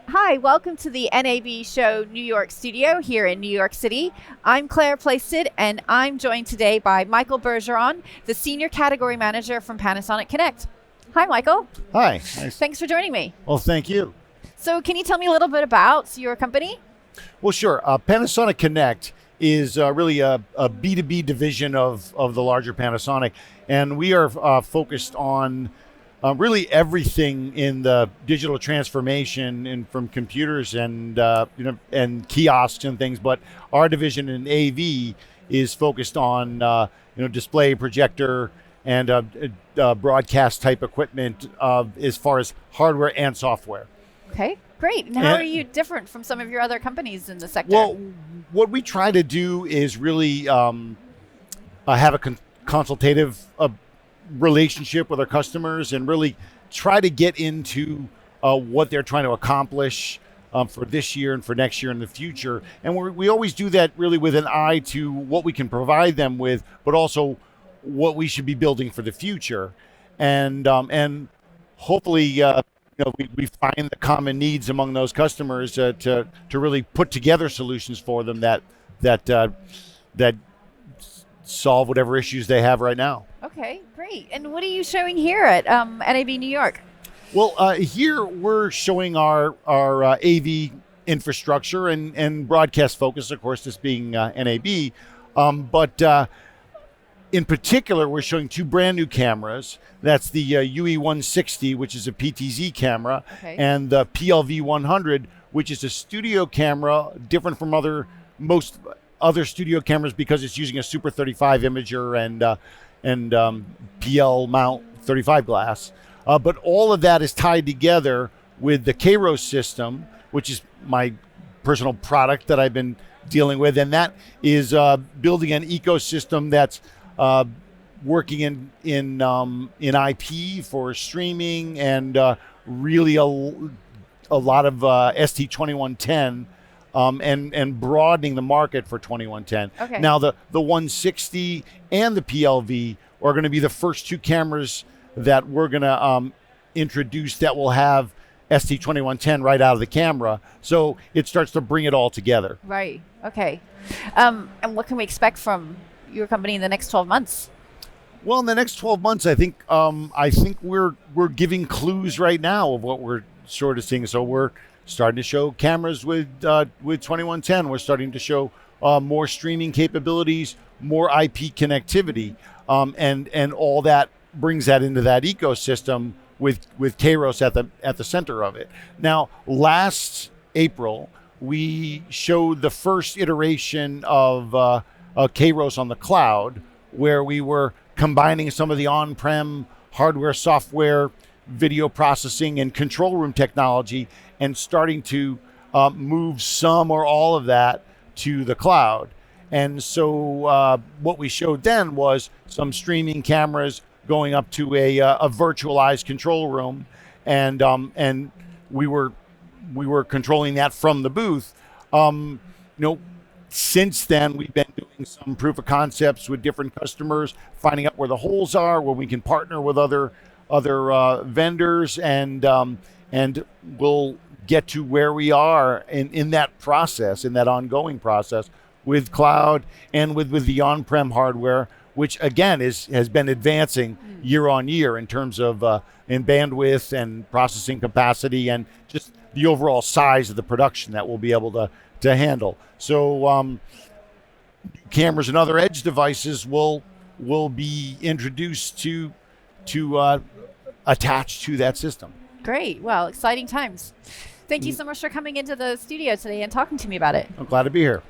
Hi, welcome to the NAB Show New York studio here in New York City. I'm Claire Plaisted, and I'm joined today by Michael Bergeron, the Senior Category Manager from Panasonic Connect. Hi, Michael. Hi. Nice. Thanks for joining me. Well, thank you. So can you tell me a little bit about your company? Well, sure. Panasonic Connect is really a B2B division of the larger Panasonic, and we are focused on really everything in the digital transformation and from computers and and kiosks and things. But our division in AV is focused on display, projector, and broadcast type equipment as far as hardware and software. Okay, great. And how are you different from some of your other companies in the sector? Well, what we try to do is really have a consultative relationship with our customers and really try to get into what they're trying to accomplish for this year and for next year and the future. And we always do that really with an eye to what we can provide them with, but also what we should be building for the future. And hopefully, we find the common needs among those customers to really put together solutions for them that solve whatever issues they have right now. Okay, great. And what are you showing here at NAB New York? Well, here we're showing our AV infrastructure and broadcast focus, of course, this being NAB. But in particular, we're showing two brand new cameras. That's the UE160, which is a PTZ camera, and the PLV100, which is a studio camera, different from most other studio cameras because it's using a Super 35 imager and PL mount 35 glass. But all of that is tied together with the KAIROS system, which is my personal product that I've been dealing with, and that is building an ecosystem that's working in IP for streaming and really a lot of ST2110. And broadening the market for 2110. Okay. Now, the 160 and the PLV are going to be the first two cameras that we're going to introduce that will have ST2110 right out of the camera. So it starts to bring it all together. Right. Okay. And what can we expect from your company in the next 12 months? Well, in the next 12 months, I think we're giving clues right now of what we're sort of seeing. So we're starting to show cameras with 2110. We're starting to show more streaming capabilities, more IP connectivity, and all that brings that into that ecosystem with KAIROS at the center of it. Now, last April, we showed the first iteration of KAIROS on the cloud, where we were combining some of the on-prem hardware, software, video processing, and control room technology, and starting to move some or all of that to the cloud. And so what we showed then was some streaming cameras going up to a virtualized control room, and we were controlling that from the booth. Since then, we've been doing some proof of concepts with different customers, finding out where the holes are, where we can partner with other vendors, and we'll get to where we are in that process, in that ongoing process with cloud and with the on-prem hardware, which again has been advancing year on year in terms of in bandwidth and processing capacity and just the overall size of the production that we'll be able to handle. So cameras and other edge devices will be introduced to attach to that system. Great. Well, exciting times. Thank you so much for coming into the studio today and talking to me about it. I'm glad to be here.